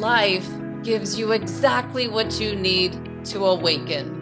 life gives you exactly what you need to awaken.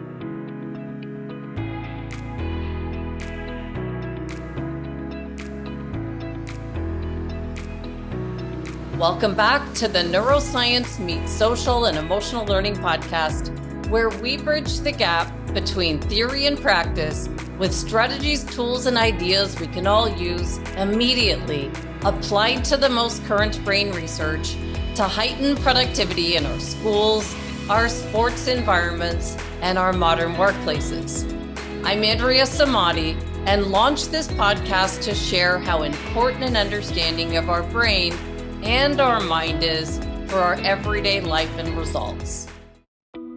Welcome back to the Neuroscience Meets Social and Emotional Learning podcast, where we bridge the gap between theory and practice with strategies, tools, and ideas we can all use immediately, applied to the most current brain research to heighten productivity in our schools, our sports environments, and our modern workplaces. I'm Andrea Samadi, and launched this podcast to share how important an understanding of our brain and our mind is for our everyday life and results.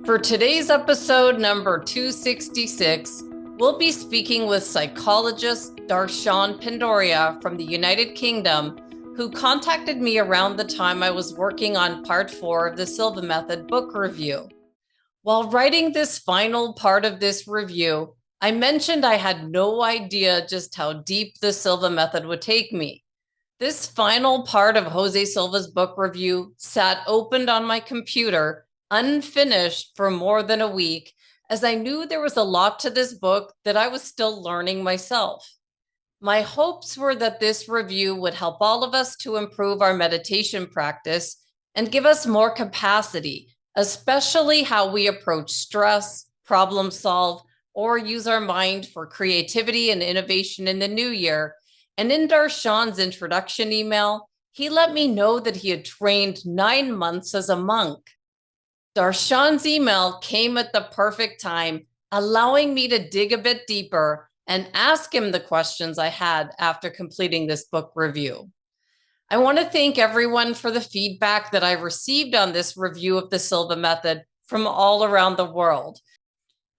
For today's episode number 266, we'll be speaking with psychologist Darshan Pindoria from the United Kingdom, who contacted me around the time I was working on part 4 of the Silva Method book review. While writing this final part of this review, I mentioned I had no idea just how deep the Silva Method would take me. This final part of Jose Silva's book review sat opened on my computer, unfinished for more than a week, as I knew there was a lot to this book that I was still learning myself. My hopes were that this review would help all of us to improve our meditation practice and give us more capacity, especially how we approach stress, problem solve, or use our mind for creativity and innovation in the new year. And in Darshan's introduction email, he let me know that he had trained 9 months as a monk. Darshan's email came at the perfect time, allowing me to dig a bit deeper and ask him the questions I had after completing this book review. I want to thank everyone for the feedback that I received on this review of the Silva Method from all around the world.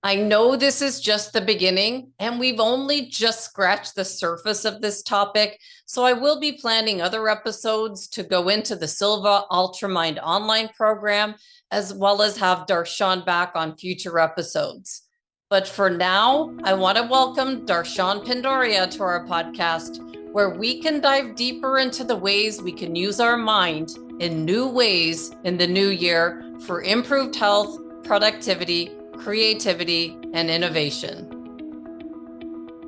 I know this is just the beginning, and we've only just scratched the surface of this topic, so I will be planning other episodes to go into the Silva Ultramind online program, as well as have Darshan back on future episodes. But for now, I want to welcome Darshan Pindoria to our podcast, where we can dive deeper into the ways we can use our mind in new ways in the new year for improved health, productivity, creativity, and innovation.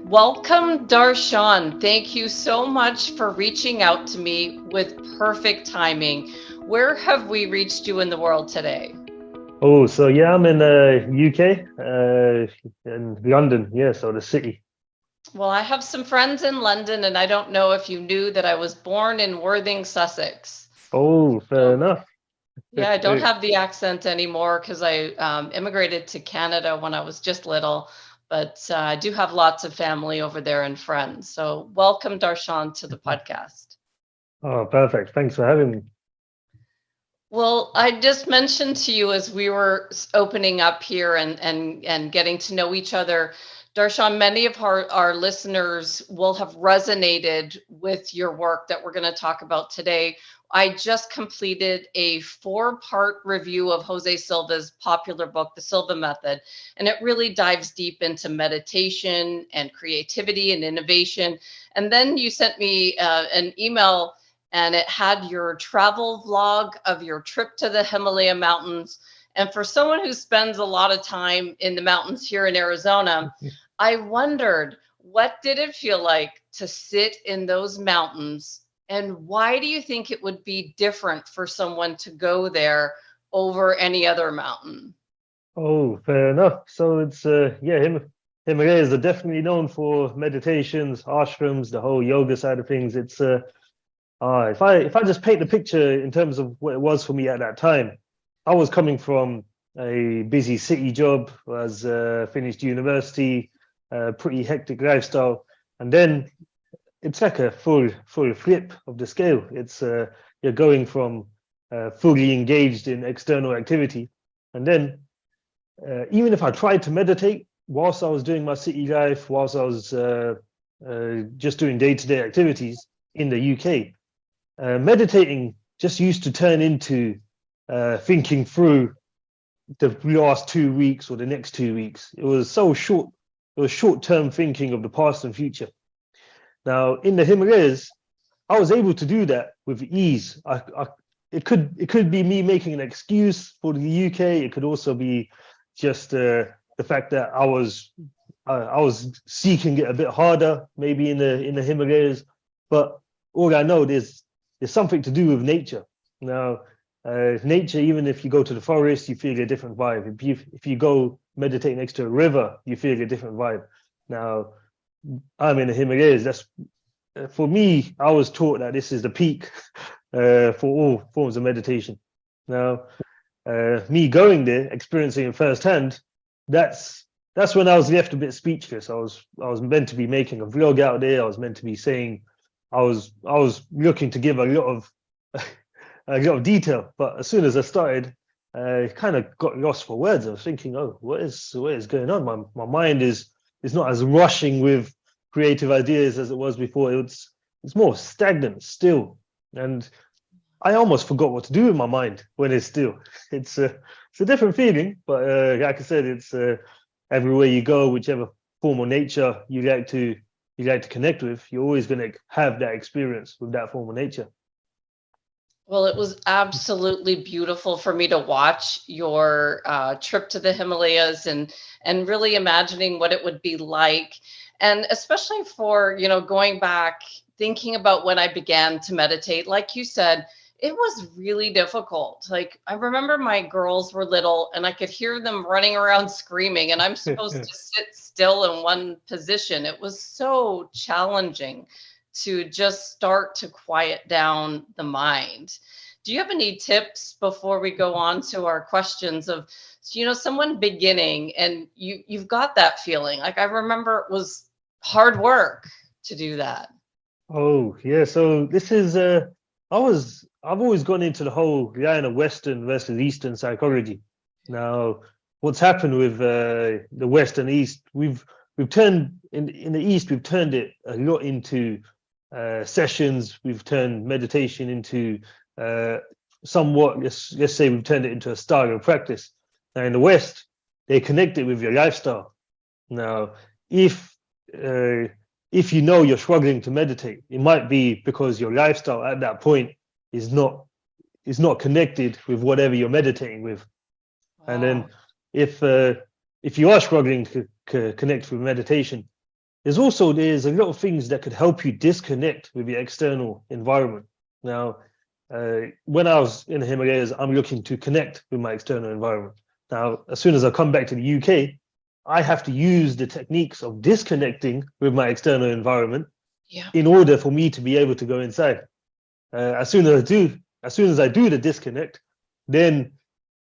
Welcome, Darshan. Thank you so much for reaching out to me with perfect timing. Where have we reached you in the world today? Oh, so yeah, I'm in the UK, in London, so the city. Well, I have some friends in London, and I don't know if you knew that I was born in Worthing, Sussex. Oh, fair enough. Yeah, I don't have the accent anymore because I immigrated to Canada when I was just little, but I do have lots of family over there and friends. So welcome, Darshan, to the podcast. Oh, perfect. Thanks for having me. Well, I just mentioned to you as we were opening up here and getting to know each other, Darshan, many of our listeners will have resonated with your work that we're going to talk about today. I just completed a 4-part review of Jose Silva's popular book, The Silva Method, and it really dives deep into meditation and creativity and innovation. And then you sent me an email, and it had your travel vlog of your trip to the Himalaya mountains. And for someone who spends a lot of time in the mountains here in Arizona, I wondered, what did it feel like to sit in those mountains? And why do you think it would be different for someone to go there over any other mountain? Oh, fair enough. So it's, Himalayas are definitely known for meditations, ashrams, the whole yoga side of things. It's, if I just paint the picture in terms of what it was for me at that time, I was coming from a busy city job, was finished university, pretty hectic lifestyle, and then it's like a full flip of the scale. It's you're going from fully engaged in external activity, and then even if I tried to meditate whilst I was doing my city life, whilst I was just doing day-to-day activities in the UK, meditating just used to turn into thinking through the last 2 weeks or the next 2 weeks. It was so short. It was short-term thinking of the past and future. Now, in the Himalayas, I was able to do that with ease. it could be me making an excuse for the UK. It could also be just the fact that I was seeking it a bit harder, maybe in the Himalayas. But all I know there's something to do with nature. Now, nature, even if you go to the forest, you feel a different vibe. If you go meditate next to a river, you feel a different vibe. Now, I'm in the Himalayas. That's for me. I was taught that this is the peak for all forms of meditation. Now, me going there, experiencing it firsthand, that's when I was left a bit speechless. I was meant to be making a vlog out there. I was meant to be saying I was looking to give a lot of a lot of detail, but as soon as I started, I kind of got lost for words. I was thinking, oh, what is going on? My mind is not as rushing with creative ideas as it was before. It's more stagnant still, and I almost forgot what to do with my mind when it's still. It's a different feeling, but like I said, it's everywhere you go, whichever form of nature you like to connect with, you're always going to have that experience with that form of nature. Well, it was absolutely beautiful for me to watch your trip to the Himalayas and really imagining what it would be like, and especially for going back, thinking about when I began to meditate. Like you said, it was really difficult. Like, I remember my girls were little and I could hear them running around screaming, and I'm supposed to sit still in one position. It was so challenging to just start to quiet down the mind. Do you have any tips before we go on to our questions of, someone beginning and you've got that feeling? Like, I remember it was hard work to do that. Oh yeah, so this is I've always gone into the whole line of Western versus Eastern psychology. Now, what's happened with the West and East, we've turned in the East, we've turned it a lot into sessions. We've turned meditation into somewhat, let's say, we've turned it into a style of practice. Now, in the West, they connect it with your lifestyle. Now, if you know you're struggling to meditate, it might be because your lifestyle at that point is not connected with whatever you're meditating with. Wow. And then if you are struggling to connect with meditation, there's a lot of things that could help you disconnect with your external environment. Now, when I was in the Himalayas, I'm looking to connect with my external environment. Now, as soon as I come back to the UK, I have to use the techniques of disconnecting with my external environment in order for me to be able to go inside. As soon as I do the disconnect, then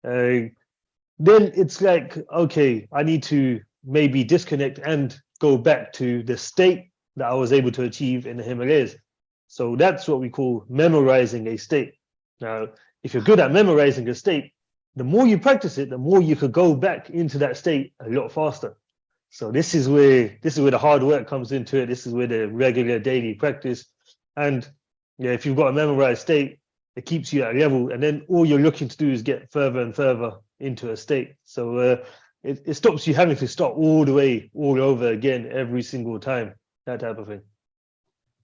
it's like, okay, I need to maybe disconnect and go back to the state that I was able to achieve in the Himalayas. So that's what we call memorizing a state. Now, if you're good at memorizing a state, the more you practice it, the more you could go back into that state a lot faster. So this is where the hard work comes into it. This is where the regular daily practice, and if you've got a memorized state, it keeps you at a level, and then all you're looking to do is get further and further into a state. So it stops you having to start all over again every single time, that type of thing.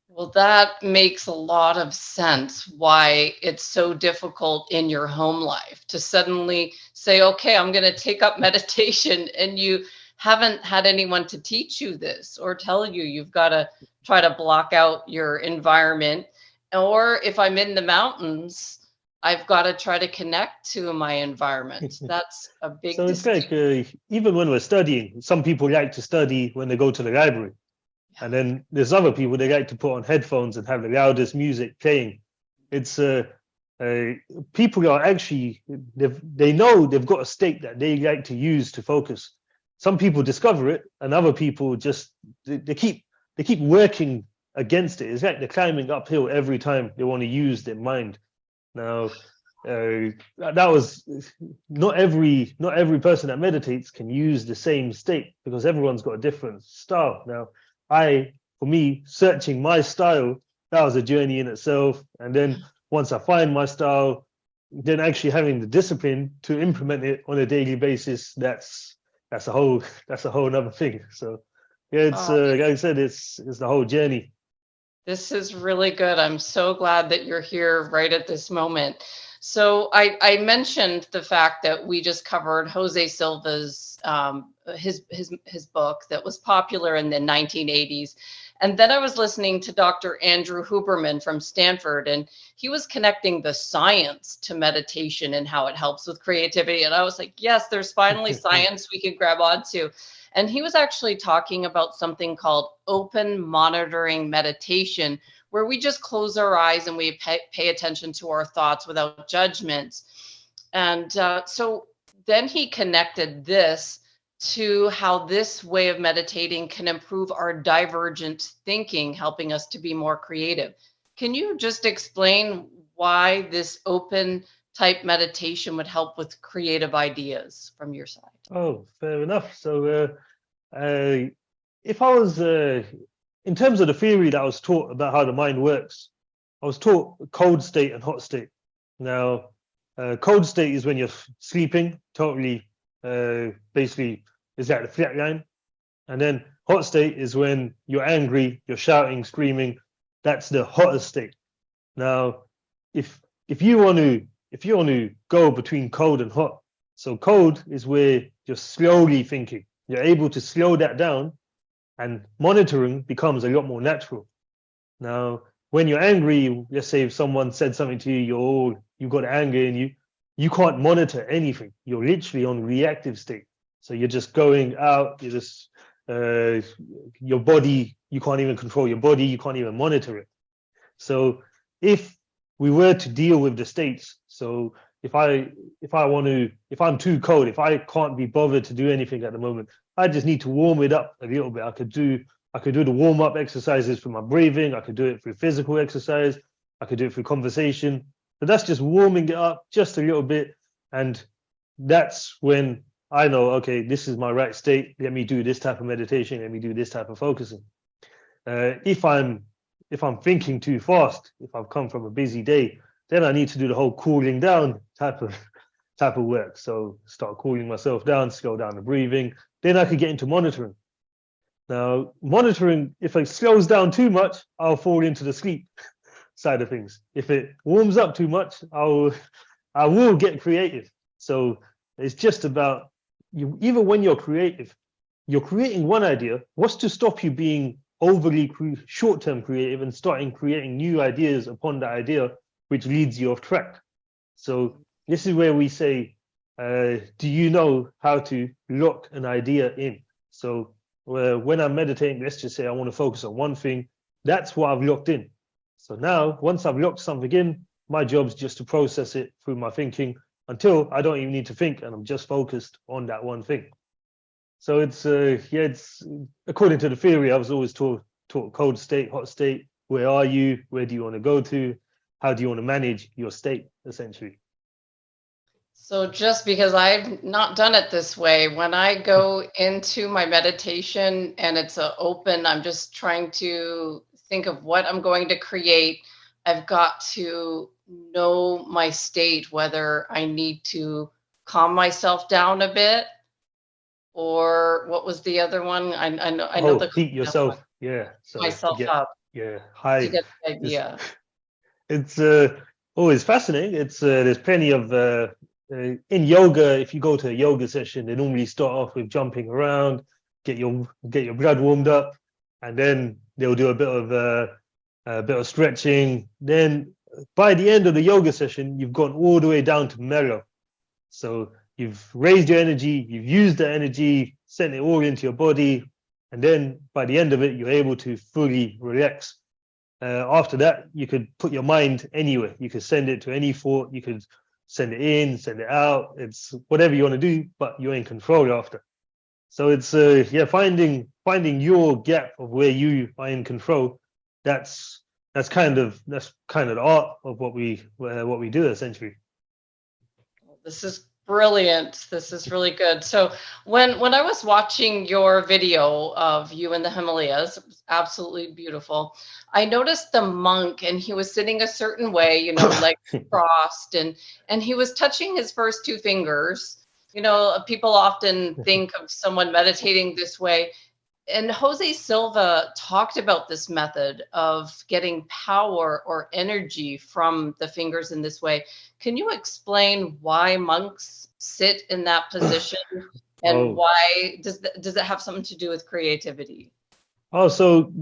Well, that makes a lot of sense why it's so difficult in your home life to suddenly say, okay, I'm going to take up meditation, and you haven't had anyone to teach you this or tell you you've got to try to block out your environment. Or if I'm in the mountains, I've got to try to connect to my environment. That's a big So it's like, even when we're studying, some people like to study when they go to the library. And then there's other people, they like to put on headphones and have the loudest music playing. It's people are actually, they know they've got a state that they like to use to focus. Some people discover it, and other people just they keep working against it. It's like they're climbing uphill every time they want to use their mind. Now, that was not every person that meditates can use the same state, because everyone's got a different style. Now, for me, searching my style, that was a journey in itself. And then once I find my style, then actually having the discipline to implement it on a daily basis, that's a whole other thing. So yeah, it's like I said, it's the whole journey. This is really good. I'm so glad that you're here right at this moment. So I mentioned the fact that we just covered Jose Silva's his book that was popular in the 1980s. And then I was listening to Dr. Andrew Huberman from Stanford, and he was connecting the science to meditation and how it helps with creativity. And I was like, yes, there's finally science we can grab onto. And he was actually talking about something called open monitoring meditation, where we just close our eyes and we pay attention to our thoughts without judgments. And so then he connected this to how this way of meditating can improve our divergent thinking, helping us to be more creative. Can you just explain why this open type meditation would help with creative ideas from your side? Oh, fair enough. So if I was in terms of the theory that I was taught about how the mind works, I was taught cold state and hot state. Now, cold state is when you're sleeping, totally, basically, is at the flat line. And then hot state is when you're angry, you're shouting, screaming. That's the hottest state. Now, if you want to go between cold and hot, so cold is where you're slowly thinking. You're able to slow that down, and monitoring becomes a lot more natural. Now, when you're angry, let's say if someone said something to you, you've got anger in you, you can't monitor anything. You're literally on reactive state. So you're just going out, you're just, your body, you can't even control your body, you can't even monitor it. So if we were to deal with the states, so if I'm too cold, if I can't be bothered to do anything at the moment, I just need to warm it up a little bit. I could do the warm-up exercises for my breathing. I could do it through physical exercise. I could do it through conversation. But that's just warming it up just a little bit. And that's when I know, okay, this is my right state. Let me do this type of meditation. Let me do this type of focusing. If I'm thinking too fast, if I've come from a busy day, then I need to do the whole cooling down type of work. So start cooling myself down, slow down the breathing. Then I could get into monitoring. Now, monitoring, if it slows down too much, I'll fall into the sleep side of things. If it warms up too much, I will get creative. So it's just about you. Even when you're creative, you're creating one idea. What's to stop you being overly short-term creative and starting creating new ideas upon that idea, which leads you off track? So this is where we say, do you know how to lock an idea in? So when I'm meditating, let's just say I want to focus on one thing. That's what I've locked in. So now, once I've locked something in, my job's just to process it through my thinking until I don't even need to think, and I'm just focused on that one thing. So it's according to the theory, I was always taught cold state, hot state. Where are you? Where do you want to go to? How do you want to manage your state, essentially? So just because I've not done it this way, when I go into my meditation and it's open, I'm just trying to think of what I'm going to create. I've got to know my state, whether I need to calm myself down a bit, or what was the other one? I know the heat yourself. Yeah. So myself up. Yeah. To get the idea. It's always fascinating. It's there's plenty of in yoga. If you go to a yoga session, they normally start off with jumping around, get your blood warmed up, and then they'll do a bit of stretching. Then by the end of the yoga session, you've gone all the way down to mellow. So you've raised your energy, you've used the energy, sent it all into your body, and then by the end of it, you're able to fully relax. After that, you could put your mind anywhere. You could send it to any thought. You could send it in, send it out. It's whatever you want to do, but you're in control after. So it's finding your gap of where you are in control. That's kind of the art of what we do, essentially. This is brilliant. This is really good. So when I was watching your video of you in the Himalayas, it was absolutely beautiful. I noticed the monk, and he was sitting a certain way, legs crossed, and he was touching his first two fingers. People often think of someone meditating this way. And Jose Silva talked about this method of getting power or energy from the fingers in this way. Can you explain why monks sit in that position and why does it have something to do with creativity? Oh, so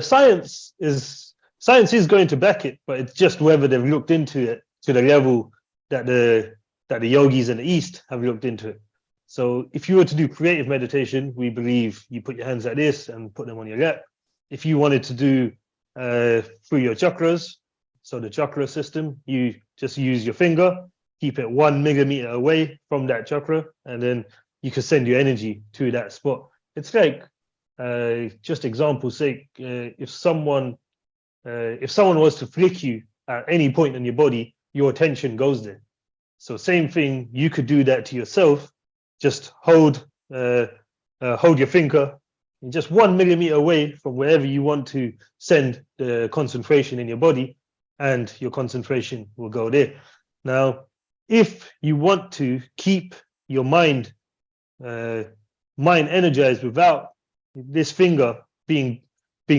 science is going to back it, but it's just whether they've looked into it to the level that the yogis in the East have looked into it. So if you were to do creative meditation, we believe you put your hands like this and put them on your lap. If you wanted to do through your chakras, so the chakra system, you just use your finger, keep it 1 millimeter away from that chakra, and then you can send your energy to that spot. It's like, just example's sake, if someone was to flick you at any point in your body, your attention goes there. So same thing, you could do that to yourself. Just hold your finger just 1 millimeter away from wherever you want to send the concentration in your body, and your concentration will go there. Now, if you want to keep your mind energized without this finger being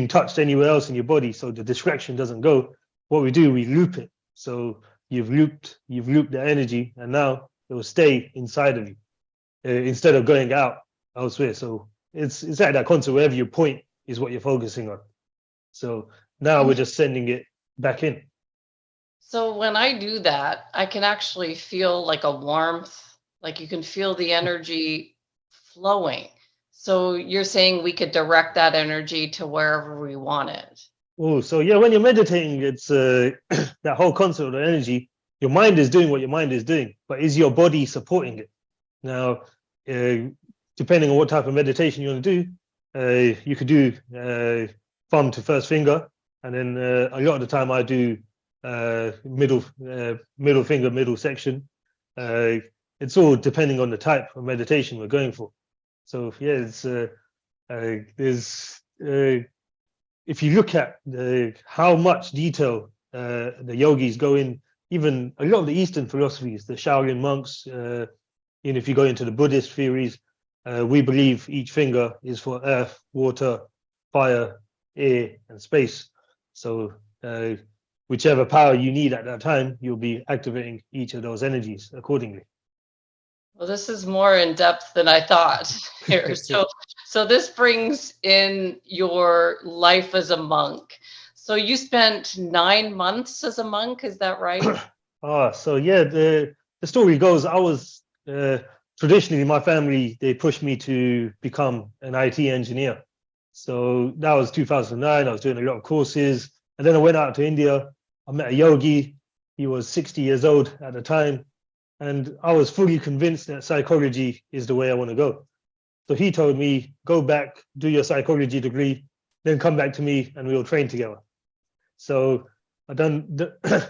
touched anywhere else in your body, so the distraction doesn't go, what we do, we loop it. So you've looped the energy, and now it will stay inside of you instead of going out elsewhere. So it's like that concept, wherever you point is what you're focusing on. So now we're just sending it back in. So when I do that, I can actually feel like a warmth, like you can feel the energy flowing. So you're saying we could direct that energy to wherever we want it. Oh, so yeah, when you're meditating, it's that whole concept of energy. Your mind is doing what your mind is doing, but is your body supporting it? Now, depending on what type of meditation you want to do, you could do thumb to first finger, and then a lot of the time I do middle finger, middle section. It's all depending on the type of meditation we're going for. So yeah, it's there's if you look at how much detail the yogis go in, even a lot of the Eastern philosophies, the Shaolin monks, and if you go into the Buddhist theories, we believe each finger is for earth, water, fire, air, and space. So whichever power you need at that time, you'll be activating each of those energies accordingly. Well, this is more in depth than I thought here. So this brings in your life as a monk. So you spent 9 months as a monk, is that right? So yeah, the story goes, I was traditionally, my family, they pushed me to become an IT engineer. So that was 2009. I was doing a lot of courses, and then I went out to India. I met a yogi. He was 60 years old at the time, and I was fully convinced that psychology is the way I want to go. So he told me, go back, do your psychology degree, then come back to me and we'll train together. So I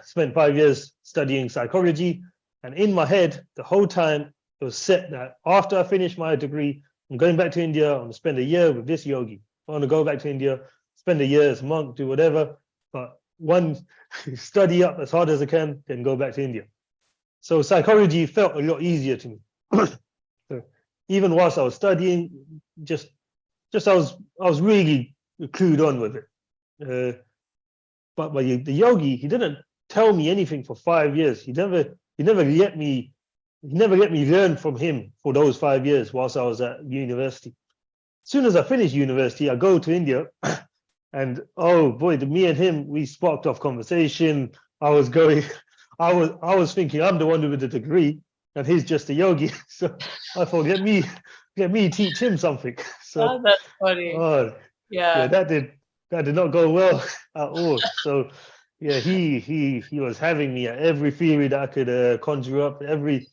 spent 5 years studying psychology, and in my head, the whole time, it was set that after I finish my degree, I'm going back to India, I'm going to spend a year with this yogi. I want to go back to India, spend a year as a monk, do whatever, but study up as hard as I can, then go back to India. So psychology felt a lot easier to me. So even whilst I was studying, I was really clued on with it. But the yogi, he didn't tell me anything for 5 years. He never let me learn from him for those 5 years whilst I was at university. As soon as I finished university, I go to India, and oh boy, me and him, we sparked off conversation. I was thinking I'm the one with the degree, and he's just a yogi. So I thought, let me teach him something. So that's funny. Yeah, that did not go well at all. So yeah, he was having me at every theory that I could conjure up. It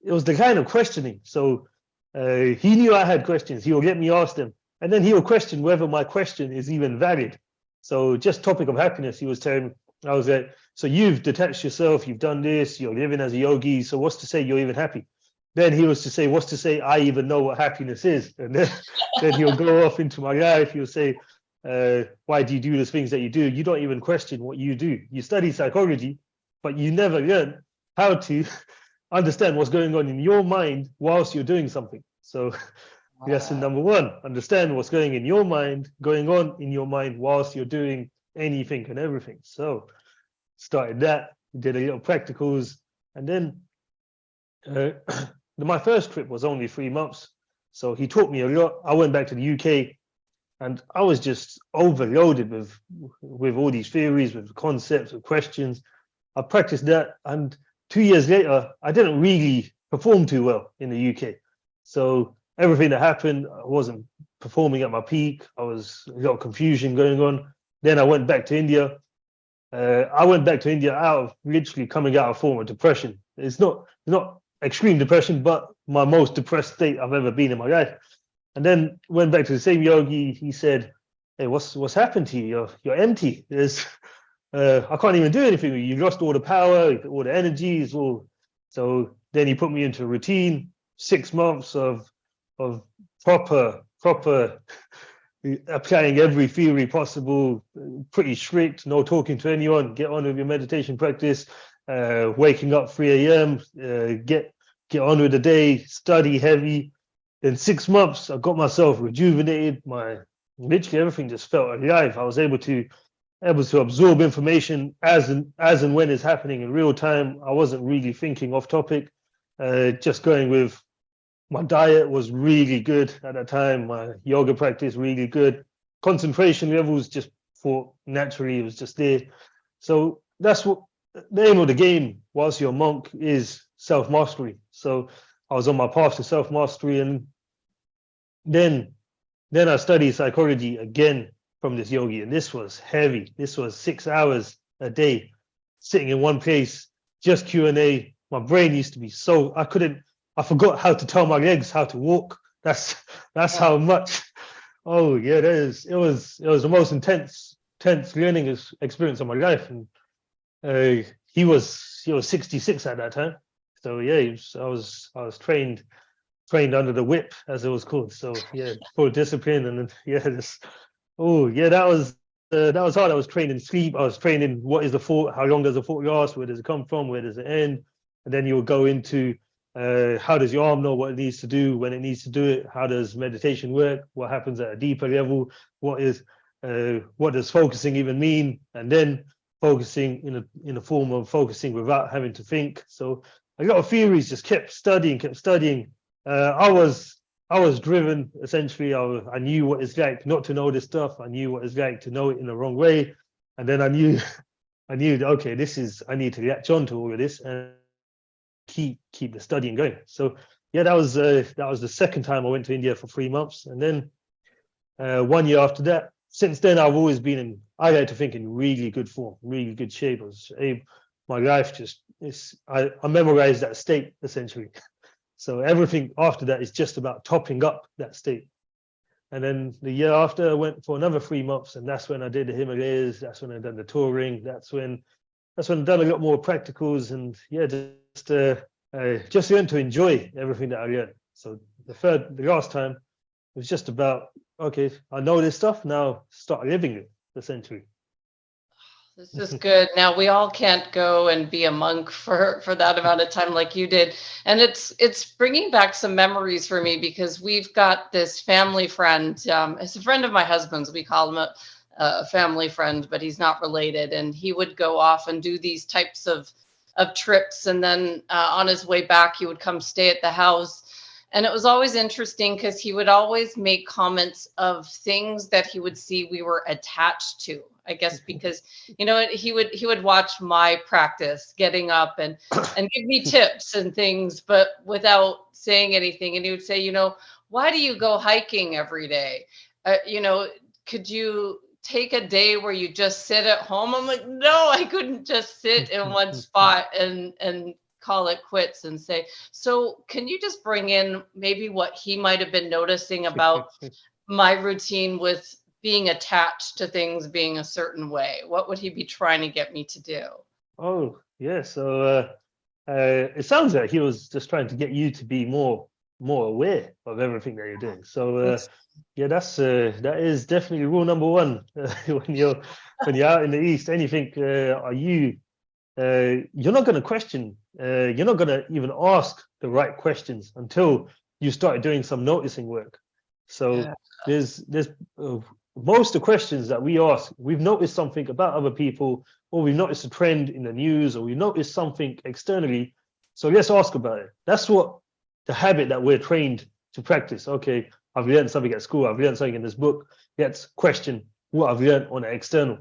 was the kind of questioning. So he knew I had questions. He will let me ask them, and then he will question whether my question is even valid. So just topic of happiness, he was telling me, I was like, so you've detached yourself, you've done this, you're living as a yogi, so what's to say you're even happy? Then he was to say, what's to say I even know what happiness is? And then he'll go off into my life. He'll say, why do you do the things that you do? You don't even question what you do. You study psychology, but you never learn how to understand what's going on in your mind whilst you're doing something. So lesson number one, understand what's going on in your mind whilst you're doing anything and everything. So started that, did a little practicals, and then my first trip was only 3 months. So he taught me a lot. I went back to the UK and I was just overloaded with all these theories, with concepts, with questions. I practiced that, and 2 years later, I didn't really perform too well in the UK. So everything that happened, I wasn't performing at my peak. I was a lot of confusion going on. Then I went back to India. I went back to India out of literally coming out of a form of depression. It's not extreme depression, but my most depressed state I've ever been in my life. And then went back to the same yogi. He said, "Hey, what's happened to you? You're empty. I can't even do anything. You lost all the power, all the energies, all." So then he put me into a routine, 6 months of proper applying every theory possible, pretty strict, no talking to anyone, get on with your meditation practice, waking up 3 a.m., get on with the day, study heavy. In 6 months, I got myself rejuvenated. Literally everything just felt alive. I was able to absorb information as and when it's happening in real time. I wasn't really thinking off topic, just going with. My diet was really good at that time. My yoga practice really good. Concentration levels just thought naturally it was just there. So that's what the aim of the game whilst you're a monk is self-mastery. So I was on my path to self-mastery, and then I studied psychology again from this yogi, and this was heavy. This was 6 hours a day, sitting in one place, just Q&A. My brain used to be so I forgot how to tell my legs how to walk. That's how much. Oh yeah, it was the most intense learning experience of my life. And he was 66 at that time. So yeah, I was trained under the whip, as it was called. So yeah, full discipline. And yeah, that was hard. I was trained in sleep. I was trained in what is the thought, how long does the thought last, where does it come from, where does it end, and then you will go into how does your arm know what it needs to do when it needs to do it? How does meditation work? What happens at a deeper level? What does focusing even mean? And then focusing in a form of focusing without having to think. So a lot of theories, just kept studying. I was driven, essentially. I knew what it's like not to know this stuff. I knew what it's like to know it in the wrong way. And then I knew okay, I need to latch on to all of this and keep the studying going. So yeah, that was the second time I went to India for 3 months. And then 1 year after that, since then I've always been I like to think, in really good form, really good shape. My life I memorized that state essentially. So everything after that is just about topping up that state. And then the year after, I went for another 3 months, and that's when I did the Himalayas. That's when I done the touring. That's when I've done a lot more practicals, and yeah, just learned to enjoy everything that I learned. So the last time, it was just about, okay, I know this stuff, now start living it, essentially. This is good. Now, we all can't go and be a monk for that amount of time like you did. And it's bringing back some memories for me, because we've got this family friend. It's a friend of my husband's. We call him a family friend, but he's not related. And he would go off and do these types of trips. And then on his way back, he would come stay at the house. And it was always interesting because he would always make comments of things that he would see we were attached to, I guess, because, he would watch my practice getting up and give me tips and things, but without saying anything. And he would say, why do you go hiking every day? Could you take a day where you just sit at home? I'm like, no, I couldn't just sit in one spot and call it quits and say, so can you just bring in maybe what he might have been noticing about my routine with being attached to things being a certain way? What would he be trying to get me to do? Oh, yeah. So it sounds like he was just trying to get you to be more aware of everything that you're doing. So yeah, that is definitely rule number one. When you're out in the East, anything, you're not going to question, you're not going to even ask the right questions until you start doing some noticing work. So Yeah. there's most of the questions that we ask, we've noticed something about other people, or we've noticed a trend in the news, or we noticed something externally. So let's ask about it. That's what the habit that we're trained to practice. Okay, I've learned something at school. I've learned something in this book. Let's question what I've learned on the external.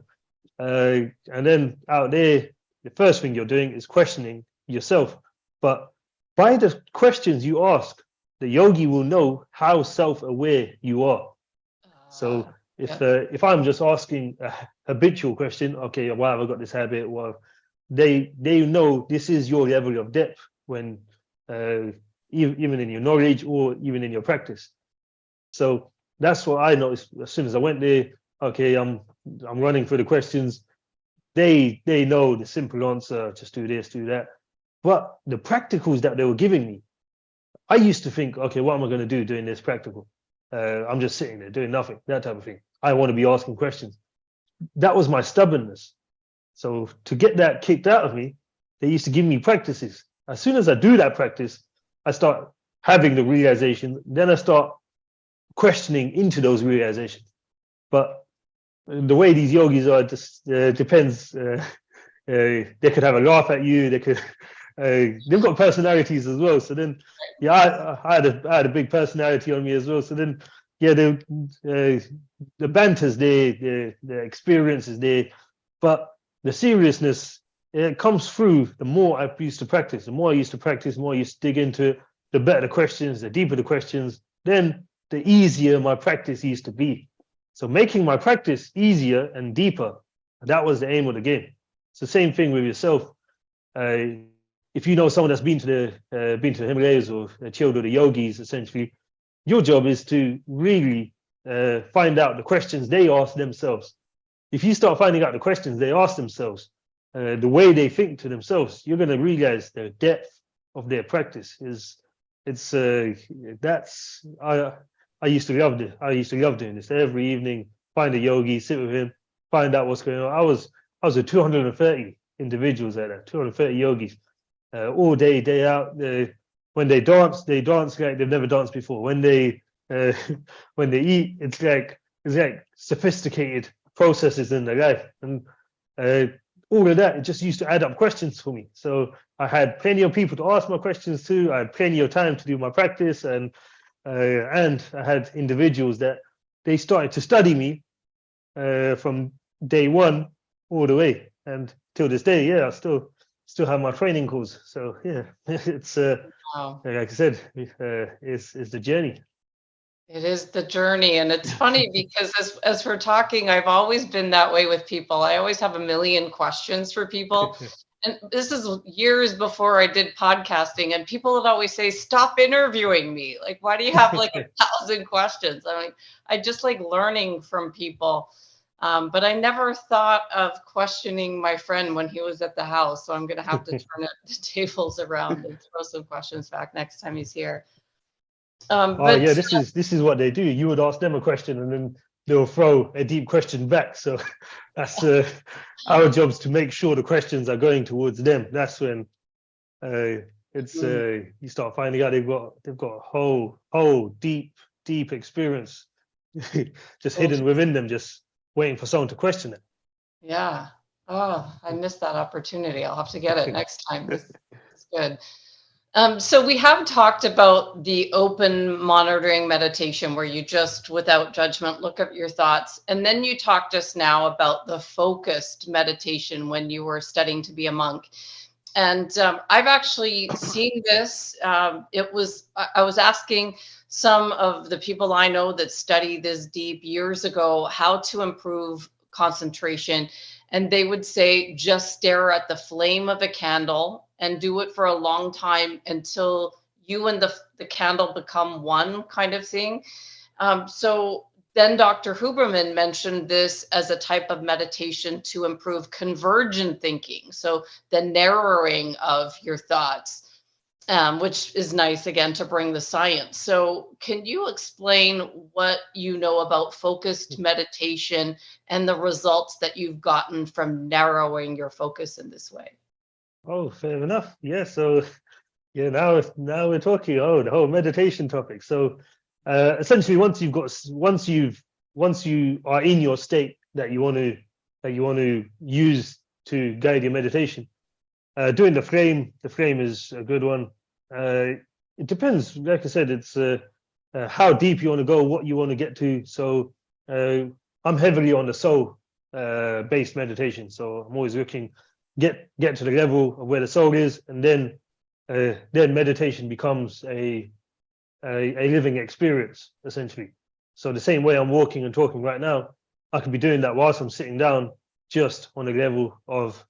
And then out there, the first thing you're doing is questioning yourself. But by the questions you ask, the yogi will know how self-aware you are. So Yeah. if I'm just asking a habitual question, okay, why have I got this habit? Well, they know this is your level of depth when even in your knowledge or even in your practice. So that's what I noticed as soon as I went there. Okay, I'm running through the questions. They know the simple answer, just do this, do that. But the practicals that they were giving me, I used to think, okay, what am I going to do doing this practical? I'm just sitting there doing nothing, that type of thing. I want to be asking questions. That was my stubbornness. So to get that kicked out of me, they used to give me practices. As soon as I do that practice, I start having the realization. Then I start questioning into those realizations. But the way these yogis are just depends. They could have a laugh at you. They could. They've got personalities as well. So then, yeah, I had a big personality on me as well. So then, yeah, the banter's there, the experience is there, but the seriousness, it comes through the more I used to practice. The more I used to practice, the more I used to dig into it, the better the questions, the deeper the questions, then the easier my practice used to be. So making my practice easier and deeper, that was the aim of the game. It's the same thing with yourself. If you know someone that's been to the Himalayas or chilled with the yogis, essentially, your job is to really find out the questions they ask themselves. If you start finding out the questions they ask themselves, the way they think to themselves, you're going to realize the depth of their practice is. It's that's I used to love this. I used to love doing this every evening. Find a yogi, sit with him, find out what's going on. I was with 230 individuals at that, 230 yogis, all day, day out. When they dance like they've never danced before. When they when they eat, it's like sophisticated processes in their life, and all of that, it just used to add up questions for me. So I had plenty of people to ask my questions to. I had plenty of time to do my practice, and I had individuals that they started to study me from day one all the way, and till this day, yeah, I still have my training calls. So yeah, it's Wow. like I said, it's the journey. It is the journey. And it's funny because as we're talking, I've always been that way with people. I always have a million questions for people. And this is years before I did podcasting, and people would always say, "Stop interviewing me. Like, why do you have like 1,000 questions?" I mean, I just like learning from people. But I never thought of questioning my friend when he was at the house. So I'm going to have to turn the tables around and throw some questions back next time he's here. Oh yeah, But this is what they do. You would ask them a question, and then they'll throw a deep question back. So that's our job's to make sure the questions are going towards them. That's when it's you start finding out they've got a whole deep experience just hidden within them, just waiting for someone to question it. yeah. Oh, I missed that opportunity. I'll have to get it next time. It's good. So we have talked about the open monitoring meditation where you just, without judgment, look at your thoughts. And then you talked just now about the focused meditation when you were studying to be a monk. And I've actually seen this. I was asking some of the people I know that study this deep years ago how to improve concentration. And they would say, just stare at the flame of a candle and do it for a long time until you and the candle become one, kind of thing. So then Dr. Huberman mentioned this as a type of meditation to improve convergent thinking. So the narrowing of your thoughts, which is nice, again, to bring the science. So can you explain what you know about focused meditation and the results that you've gotten from narrowing your focus in this way? Oh, fair enough. Yeah. So yeah, now we're talking. Oh, the whole meditation topic. So essentially, once you are in your state that you want to use to guide your meditation, doing the frame is a good one. It depends, like I said, it's how deep you want to go, what you want to get to. So I'm heavily on the soul based meditation, so I'm always looking get to the level of where the soul is, and then meditation becomes a living experience, essentially. So the same way I'm walking and talking right now, I could be doing that whilst I'm sitting down, just on the level of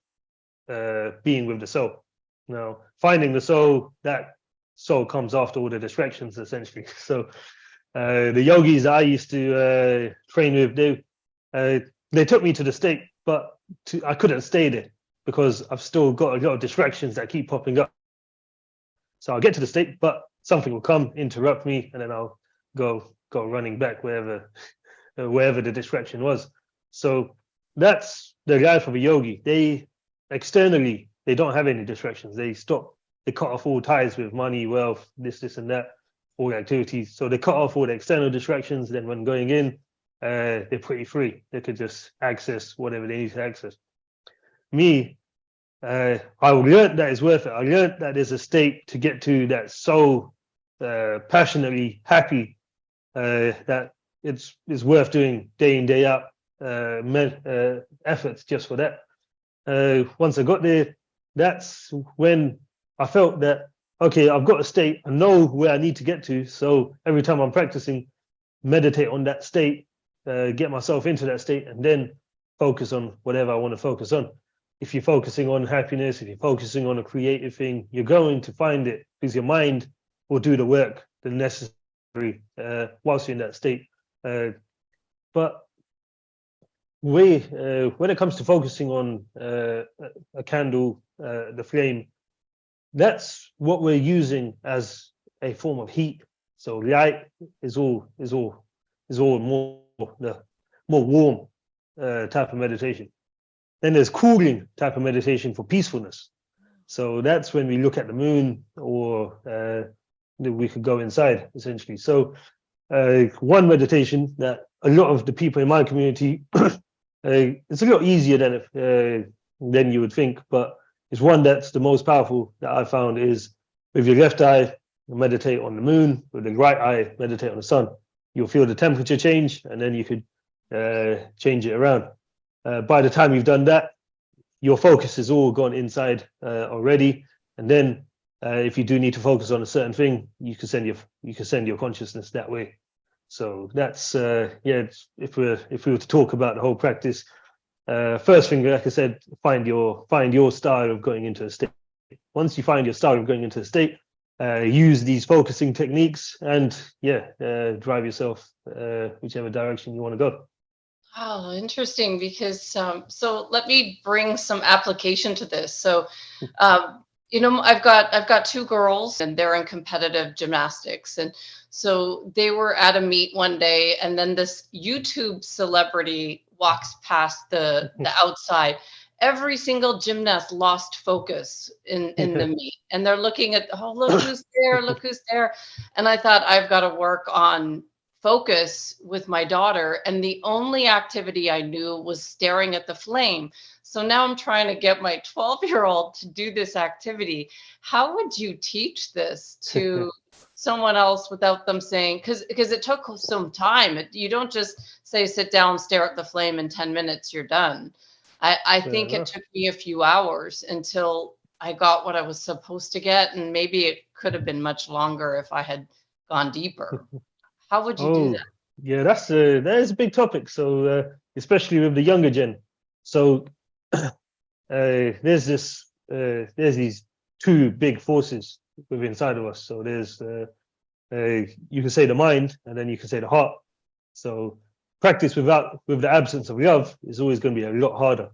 being with the soul. Now, finding the soul, that soul comes after all the distractions, essentially. So the yogis that I used to train with, they took me to the state, but I couldn't stay there because I've still got a lot of distractions that keep popping up. So I'll get to the state, but something will come, interrupt me, and then I'll go running back wherever the distraction was. So that's the life of a yogi. They externally, they don't have any distractions. They cut off all ties with money, wealth, this and that, all activities. So they cut off all the external distractions. Then when going in, they're pretty free. They could just access whatever they need to access. Me, I learned that it's worth it. I learned that there's a state to get to that so passionately happy that it's worth doing day in, day out efforts just for that. Once I got there, that's when I felt that, okay, I've got a state, I know where I need to get to. So every time I'm practicing, meditate on that state, get myself into that state, and then focus on whatever I want to focus on. If you're focusing on happiness, if you're focusing on a creative thing, you're going to find it because your mind will do the work, the necessary, whilst you're in that state. But when it comes to focusing on a candle, the flame, that's what we're using as a form of heat. So light is all more warm type of meditation. Then there's cooling type of meditation for peacefulness. So that's when we look at the moon, or we could go inside, essentially. So one meditation that a lot of the people in my community, it's a lot easier than you would think, but it's one that's the most powerful that I found is with your left eye, meditate on the moon, with the right eye, meditate on the sun. You'll feel the temperature change, and then you could change it around. By the time you've done that, your focus is all gone inside already. And then if you do need to focus on a certain thing, you can send your consciousness that way. So that's if we were to talk about the whole practice, first thing, like I said, find your style of going into a state. Once you find your style of going into a state, use these focusing techniques, and drive yourself whichever direction you want to go. Oh, interesting. Because so let me bring some application to this. So, I've got two girls, and they're in competitive gymnastics, and so they were at a meet one day, and then this YouTube celebrity walks past the outside. Every single gymnast lost focus in the meet, and they're looking at, oh, look who's there. And I thought, I've got to work on focus with my daughter, and the only activity I knew was staring at the flame. So now I'm trying to get my 12-year-old to do this activity. How would you teach this to someone else without them saying, because it took some time. You don't just say, sit down, stare at the flame, in 10 minutes you're done. I think it took me a few hours until I got what I was supposed to get, and maybe it could have been much longer if I had gone deeper. How would you do that? Yeah, that is a big topic. So especially with the younger gen. So there's these two big forces within inside of us. So there's you can say the mind, and then you can say the heart. So practice with the absence of love is always going to be a lot harder.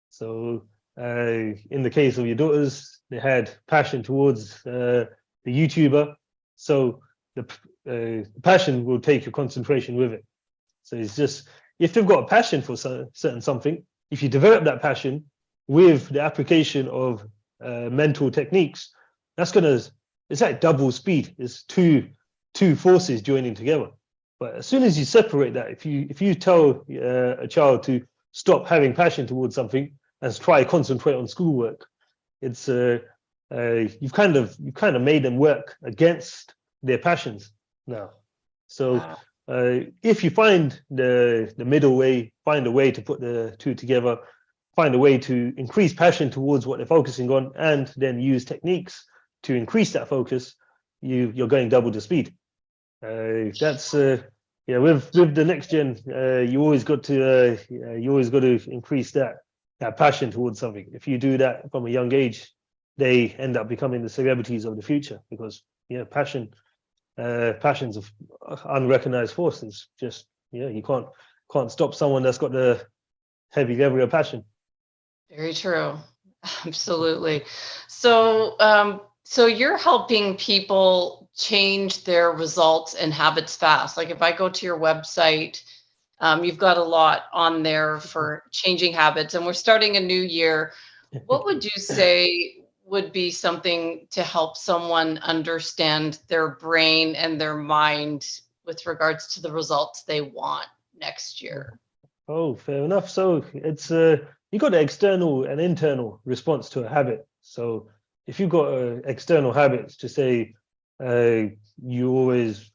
So in the case of your daughters, they had passion towards the YouTuber. So the passion will take your concentration with it. So it's just, if you've got a passion for certain something, if you develop that passion with the application of mental techniques, it's like double speed. It's two two forces joining together. But as soon as you separate that, if you tell a child to stop having passion towards something and try concentrate on schoolwork, it's you've kind of made them work against their passions now. So Wow. if you find the middle way, find a way to put the two together, find a way to increase passion towards what they're focusing on, and then use techniques to increase that focus, you're going double the speed. That's with the next gen, you always got to increase that passion towards something. If you do that from a young age, they end up becoming the celebrities of the future, because passion's an unrecognized force. It's just you can't stop someone that's got the heavy level of passion. Very true. Absolutely. So, so you're helping people change their results and habits fast. Like if I go to your website, you've got a lot on there for changing habits, and we're starting a new year. What would you say would be something to help someone understand their brain and their mind with regards to the results they want next year? Oh, fair enough. So it's you got an external and internal response to a habit. So if you've got external habits, to say you always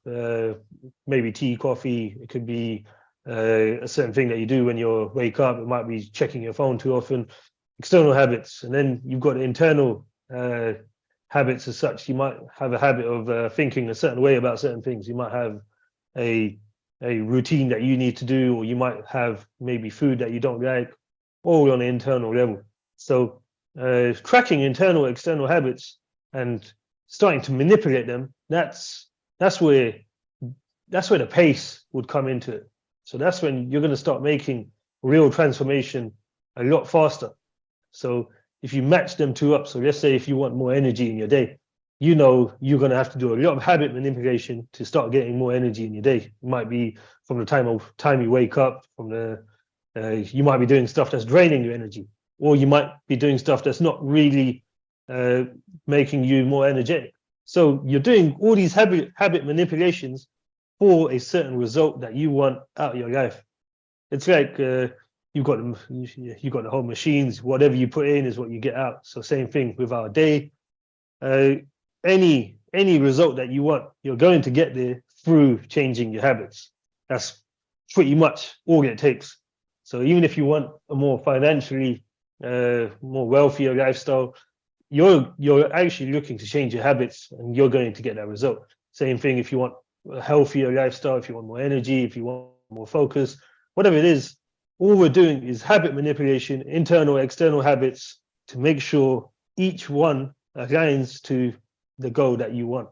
maybe tea, coffee, it could be a certain thing that you do when you wake up. It might be checking your phone too often. External habits, and then you've got internal habits as such. You might have a habit of thinking a certain way about certain things. You might have a routine that you need to do, or you might have maybe food that you don't like, all on an internal level. So tracking internal, external habits and starting to manipulate them, that's where the pace would come into it. So that's when you're going to start making real transformation a lot faster. So if you match them two up, so let's say if you want more energy in your day, you're going to have to do a lot of habit manipulation to start getting more energy in your day. It might be from the time you wake up, you might be doing stuff that's draining your energy, or you might be doing stuff that's not really making you more energetic. So you're doing all these habit manipulations for a certain result that you want out of your life. It's like you've got the whole machines. Whatever you put in is what you get out. So same thing with our day. Any result that you want, you're going to get there through changing your habits. That's pretty much all it takes. So even if you want a more financially more wealthier lifestyle, you're actually looking to change your habits, and you're going to get that result. Same thing if you want a healthier lifestyle, if you want more energy, if you want more focus, whatever it is, all we're doing is habit manipulation, internal, external habits, to make sure each one aligns to the goal that you want.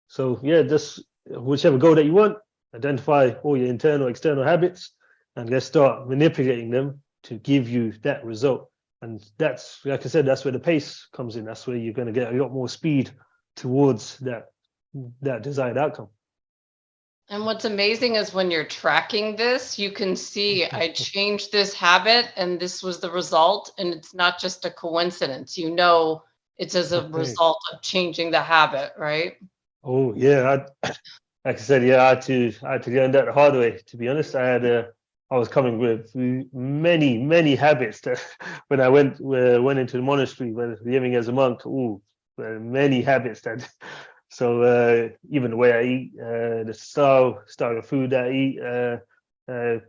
So just whichever goal that you want, identify all your internal, external habits, and let's start manipulating them to give you that result. And that's, like I said, that's where the pace comes in. That's where you're going to get a lot more speed towards that desired outcome. And what's amazing is when you're tracking this, you can see I changed this habit and this was the result. And it's not just a coincidence. It's as a result of changing the habit, right? Oh, yeah. Like I said, I had to learn that the hard way. To be honest, I was coming with many habits that when I went into the monastery, when living as a monk. Many habits that. So even the way I eat, the style of food that I eat,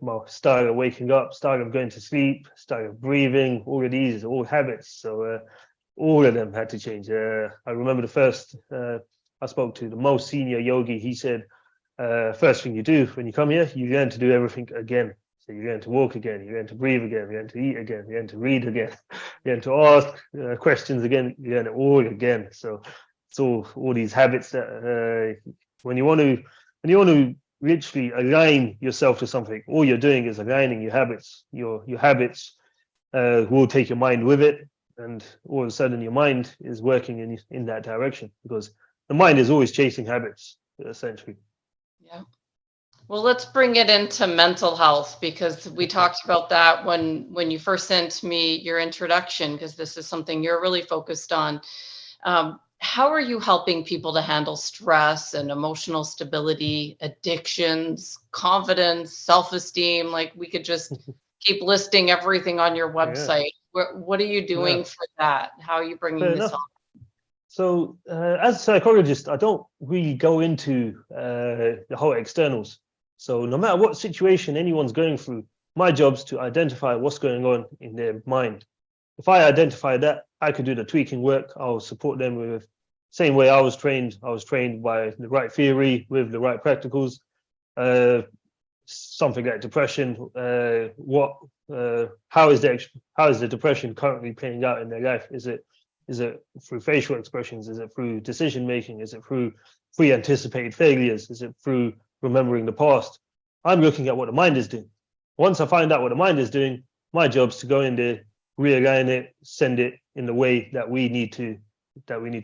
my style of waking up, style of going to sleep, style of breathing, all of these are all habits. So all of them had to change. I remember the first I spoke to the most senior yogi. He said, first thing you do when you come here, you learn to do everything again. So you learn to walk again, you learn to breathe again, you learn to eat again, you learn to read again, you learn to ask questions again, you learn it all again. So it's all these habits that when you want to literally align yourself to something, all you're doing is aligning your habits. Your habits will take your mind with it, and all of a sudden your mind is working in that direction, because the mind is always chasing habits, essentially. Yeah. Well, let's bring it into mental health, because we talked about that when you first sent me your introduction, because this is something you're really focused on. how are you helping people to handle stress and emotional stability, addictions, confidence, self-esteem? Like we could just keep listing everything on your Yeah, website. What are you doing no, for that? How are you bringing fair this enough. on? So, as a psychologist, I don't really go into the whole externals. So, no matter what situation anyone's going through, my job's to identify what's going on in their mind. If I identify that, I could do the tweaking work. I'll support them with same way I was trained. I was trained by the right theory with the right practicals. Uh, Something like depression. How is the depression currently playing out in their life? Is it through facial expressions? Is it through decision making? Is it through pre-anticipated failures? Is it through remembering the past? I'm looking at what the mind is doing. Once I find out what the mind is doing, my job's to go in there, realign it, send it in the way that we need to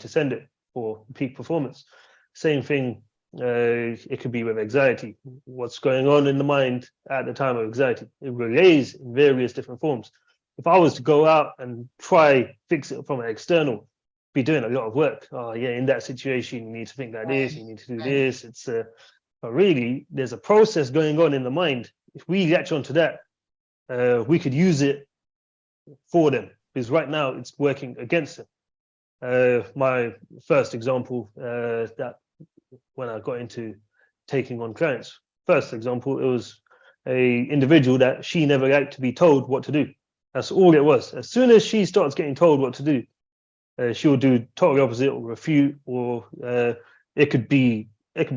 send it for peak performance. Same thing. It could be with anxiety. What's going on in the mind at the time of anxiety? It relays in various different forms. If I was to go out and try fix it from an external, be doing a lot of work. Oh yeah, in that situation, you need to think like this. Right, You need to do right. this. But really, there's a process going on in the mind. If we latch onto that, we could use it for them because right now it's working against them. My first example that when I got into taking on clients, first example, it was a individual that she never liked to be told what to do. That's all it was. As soon as she starts getting told what to do, she'll do totally opposite or refute, or it could be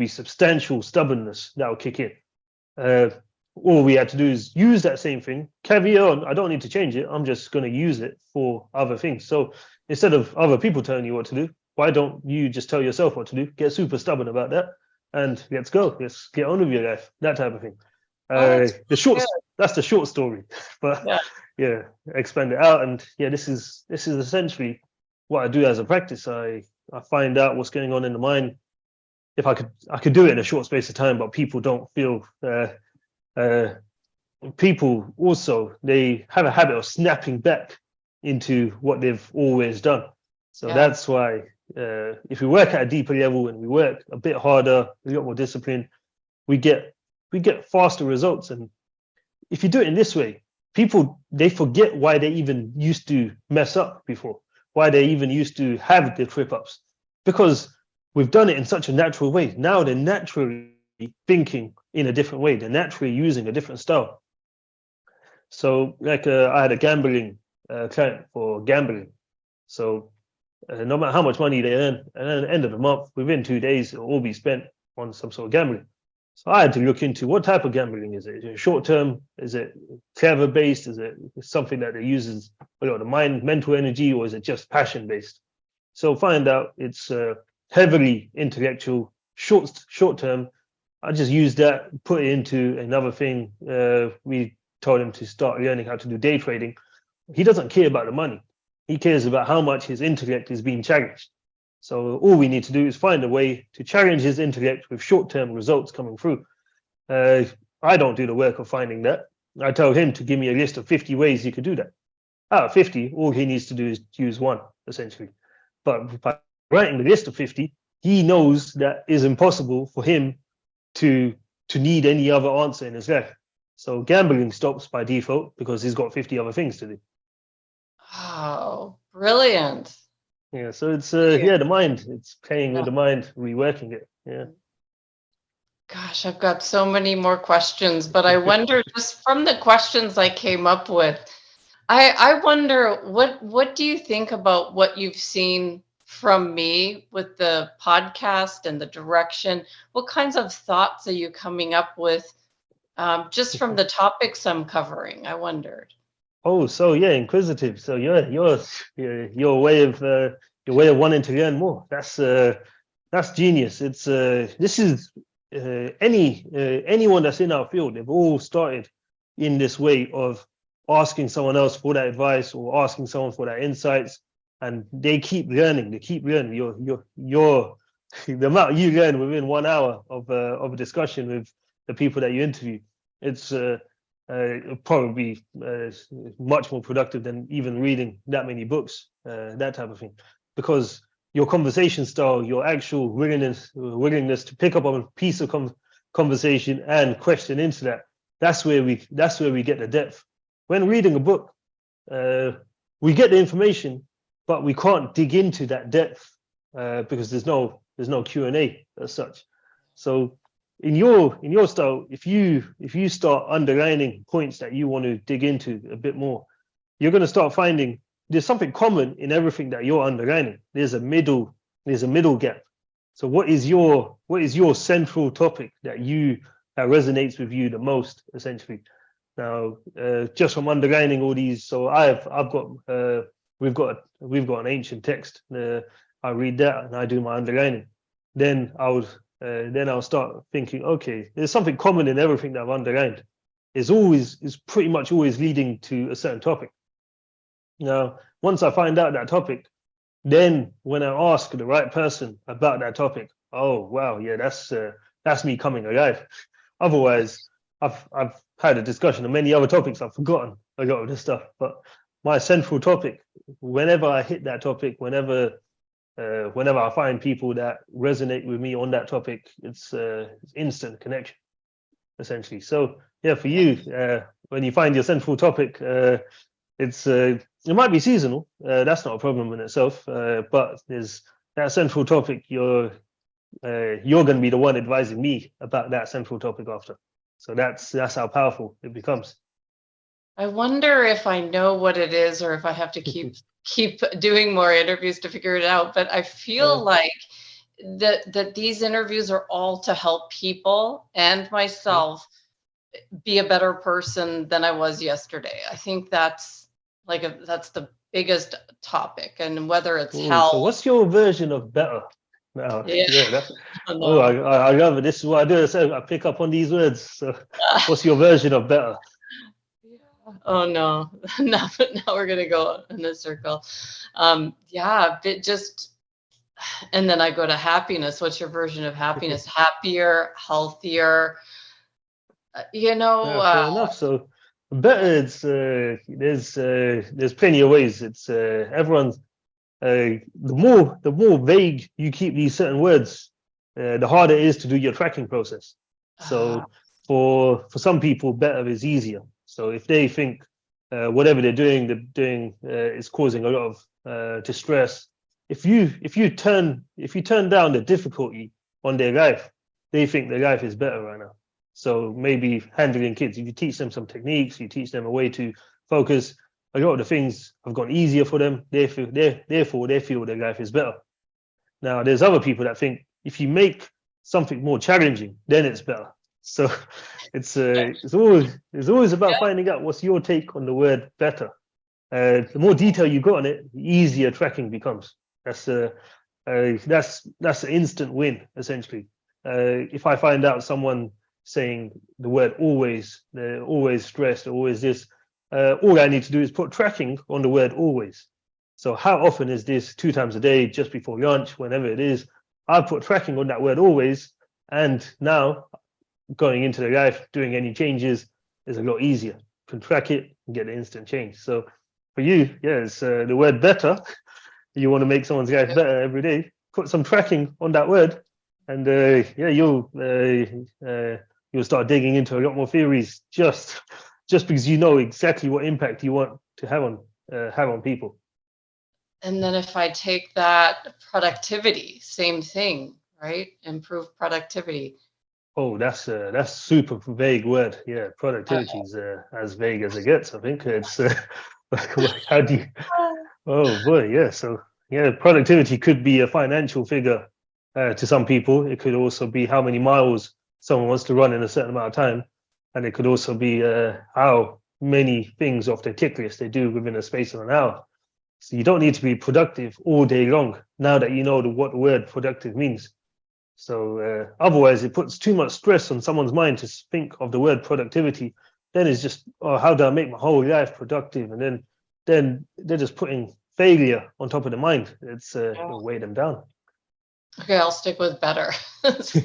substantial stubbornness that will kick in. Uh, all we had to do is use that same thing, carry on. I don't need to change it. I'm just going to use it for other things. So instead of other people telling you what to do, why don't you just tell yourself what to do? Get super stubborn about that, and let's go. Let's get on with your life. That type of thing. Oh, that's The short good. that's the short story, but Yeah. yeah, expand it out. And yeah, this is essentially what I do as a practice. I find out what's going on in the mind. If I could do it in a short space of time, but people don't feel. Uh, People also they have a habit of snapping back into what they've always done. So Yeah. that's why if we work at a deeper level and we work a bit harder, a lot more discipline, we get faster results. And if you do it in this way, people they forget why they even used to mess up before, why they even used to have the trip ups, because we've done it in such a natural way. Now they're naturally thinking in a different way. They're naturally using a different style. So, like, I had a gambling client for gambling. So, no matter how much money they earn, and at the end of the month, within 2 days, it'll all be spent on some sort of gambling. So, I had to look into what type of gambling is it? Is it short term? Is it clever based? Is it something that it uses a lot of mind, mental energy, or is it just passion based? So, find out it's heavily intellectual, short term. I just used that, put it into another thing. We told him to start learning how to do day trading. He doesn't care about the money. He cares about how much his intellect is being challenged. So all we need to do is find a way to challenge his intellect with short-term results coming through. Uh, I don't do the work of finding that. I tell him to give me a list of 50 ways he could do that. Out of 50, all he needs to do is use one, essentially. But by writing the list of 50, he knows that is impossible for him to need any other answer in his life. So gambling stops by default because he's got 50 other things to do. Oh, brilliant. Yeah, so it's Yeah. the mind. It's playing with the mind, reworking it. Yeah. Gosh, I've got so many more questions, but I wonder just from the questions I came up with, I wonder what do you think about what you've seen from me with the podcast and the direction? What kinds of thoughts are you coming up with just from the topics I'm covering? I wondered. Oh, so yeah, inquisitive. So your way of wanting to learn more. That's genius. It's this is anyone that's in our field. They've all started in this way of asking someone else for that advice or asking someone for that insights, and they keep learning. They keep learning. Your the amount you learn within 1 hour of a discussion with the people that you interview. It's probably much more productive than even reading that many books, that type of thing. Because your conversation style, your actual willingness to pick up on a piece of conversation and question into that. That's where we get the depth. When reading a book, we get the information, but we can't dig into that depth because there's no Q&A as such. So in your style, if you start underlining points that you want to dig into a bit more, you're going to start finding there's something common in everything that you're underlining. There's a middle gap. So what is your central topic that resonates with you the most, essentially? Now, just from underlining all these, so we've got an ancient text. I read that and I do my underlining. Then I'll start thinking, okay, there's something common in everything that I've underlined. It's pretty much always leading to a certain topic. Now, once I find out that topic, then when I ask the right person about that topic, oh wow, yeah, that's me coming alive. Otherwise, I've had a discussion on many other topics. I've forgotten a lot of this stuff. But my central topic, whenever I hit that topic, whenever I find people that resonate with me on that topic, it's instant connection, essentially. So yeah, for you, when you find your central topic, it might be seasonal. That's not a problem in itself. But there's that central topic. You're going to be the one advising me about that central topic after. So that's how powerful it becomes. I wonder if I know what it is, or if I have to keep doing more interviews to figure it out. But I feel like that these interviews are all to help people and myself be a better person than I was yesterday. I think that's the biggest topic, and whether it's health. So what's your version of better? No, yeah. I love it. This is what I do. So I pick up on these words. So what's your version of better? Oh no, now we're gonna go in a circle. And then I go to happiness. What's your version of happiness? Happier, healthier. Fair enough. So better, it's there's plenty of ways. It's everyone's the more vague you keep these certain words, the harder it is to do your tracking process. So for some people, better is easier. So if they think whatever they're doing is causing a lot of distress, if you turn down the difficulty on their life, they think their life is better right now. So maybe handling kids, if you teach them some techniques, you teach them a way to focus, a lot of the things have gone easier for them. Therefore, they feel their life is better. Now, there's other people that think if you make something more challenging, then it's better. So it's always about finding out what's your take on the word better. The more detail you got on it, the easier tracking becomes. That's an instant win, essentially. If I find out someone saying the word always, they're always stressed, always this, all I need to do is put tracking on the word always. So how often is this? 2 times a day, just before lunch, whenever it is, I put tracking on that word always, and now going into the life, doing any changes is a lot easier. You can track it and get the instant change. So for you, it's the word better. You want to make someone's life better every day, put some tracking on that word, and you'll start digging into a lot more theories just because you know exactly what impact you want to have on people. And then if I take that productivity, same thing, right? Improve productivity. Oh, that's super vague word. Yeah, productivity is as vague as it gets. I think it's how do you? Oh boy, yeah. So yeah, productivity could be a financial figure to some people. It could also be how many miles someone wants to run in a certain amount of time, and it could also be how many things off their tick list they do within a space of an hour. So you don't need to be productive all day long now that you know what the word productive means. So otherwise, it puts too much stress on someone's mind to think of the word productivity. Then it's just, oh, how do I make my whole life productive? And then they're just putting failure on top of the mind. It's it'll weigh them down. Okay, I'll stick with better. It's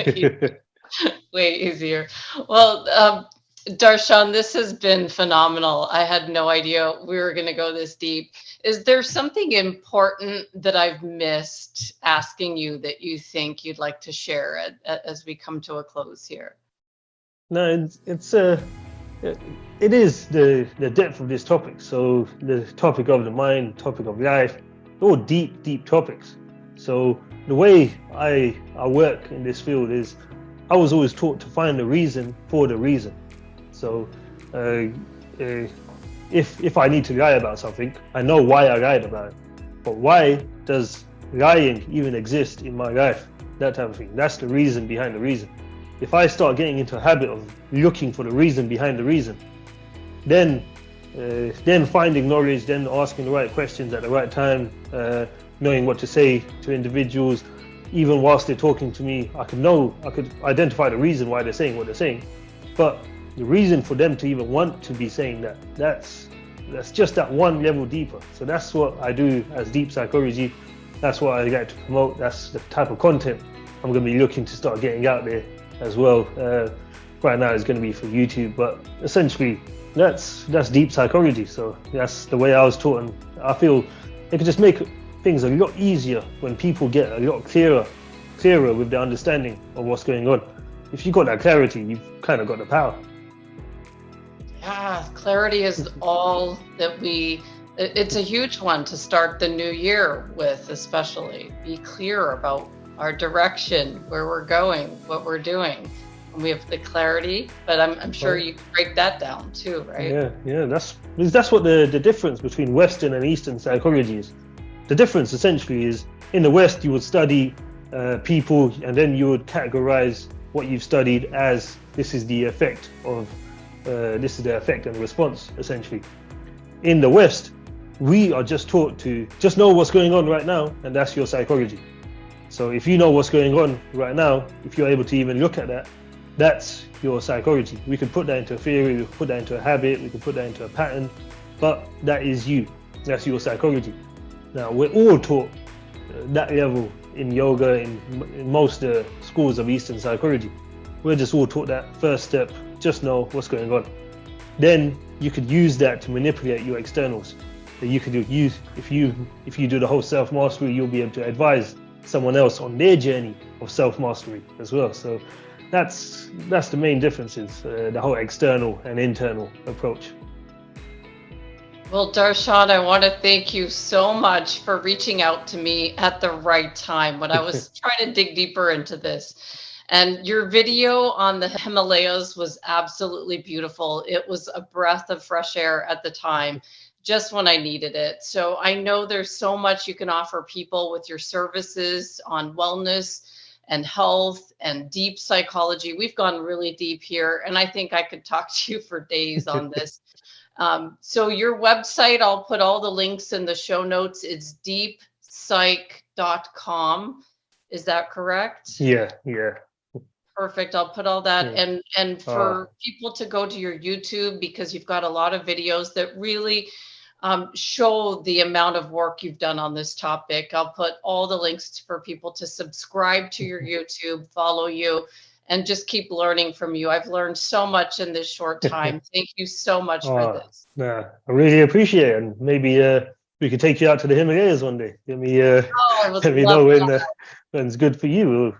way easier. Well, Darshan, this has been phenomenal. I had no idea we were going to go this deep. Is there something important that I've missed asking you that you think you'd like to share as we come to a close here? No, it is the depth of this topic. So the topic of the mind, topic of life, all deep topics. So the way I work in this field is I was always taught to find the reason for the reason. So if I need to lie about something, I know why I lied about it. But why does lying even exist in my life? That type of thing. That's the reason behind the reason. If I start getting into a habit of looking for the reason behind the reason, then finding knowledge, then asking the right questions at the right time, knowing what to say to individuals, even whilst they're talking to me, I could identify the reason why they're saying what they're saying. But the reason for them to even want to be saying that's just that one level deeper. So that's what I do as deep psychology. That's what I like to promote. That's the type of content I'm going to be looking to start getting out there as well. Right now it's going to be for YouTube, but essentially that's deep psychology. So that's the way I was taught, and I feel it could just make things a lot easier when people get a lot clearer with their understanding of what's going on. If you've got that clarity, you've kind of got the power. Yeah, clarity is all that it's a huge one to start the new year with, especially. Be clear about our direction, where we're going, what we're doing. And we have the clarity, but I'm sure you can break that down too, right? Yeah, that's what the difference between Western and Eastern psychology is. The difference essentially is in the West you would study people, and then you would categorize what you've studied as this is the effect and response essentially. In the West, we are just taught to just know what's going on right now, and that's your psychology. So if you know what's going on right now, if you're able to even look at that, that's your psychology. We could put that into a theory, we could put that into a habit, we could put that into a pattern, but that is you. That's your psychology. Now, we're all taught that level in yoga, in most schools of Eastern psychology. We're just all taught that first step, just know what's going on. Then you could use that to manipulate your externals. That you could use, if you do the whole self-mastery, you'll be able to advise someone else on their journey of self-mastery as well. So that's the main difference, is the whole external and internal approach. Well, Darshan, I want to thank you so much for reaching out to me at the right time when I was trying to dig deeper into this. And your video on the Himalayas was absolutely beautiful. It was a breath of fresh air at the time, just when I needed it. So I know there's so much you can offer people with your services on wellness and health and deep psychology. We've gone really deep here, and I think I could talk to you for days on this. So your website, I'll put all the links in the show notes. It's deeppsych.com. Is that correct? Yeah. Perfect. I'll put all that. And for people to go to your YouTube, because you've got a lot of videos that really show the amount of work you've done on this topic. I'll put all the links for people to subscribe to your YouTube, follow you, and just keep learning from you. I've learned so much in this short time. Thank you so much for this. I really appreciate it. And maybe we could take you out to the Himalayas one day. Let me know when it's good for you.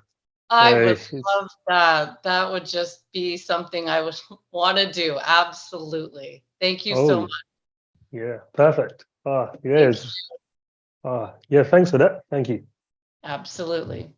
I would love that. That would just be something I would want to do. Absolutely. Thank you so much. Yeah, perfect. Thanks for that. Thank you. Absolutely.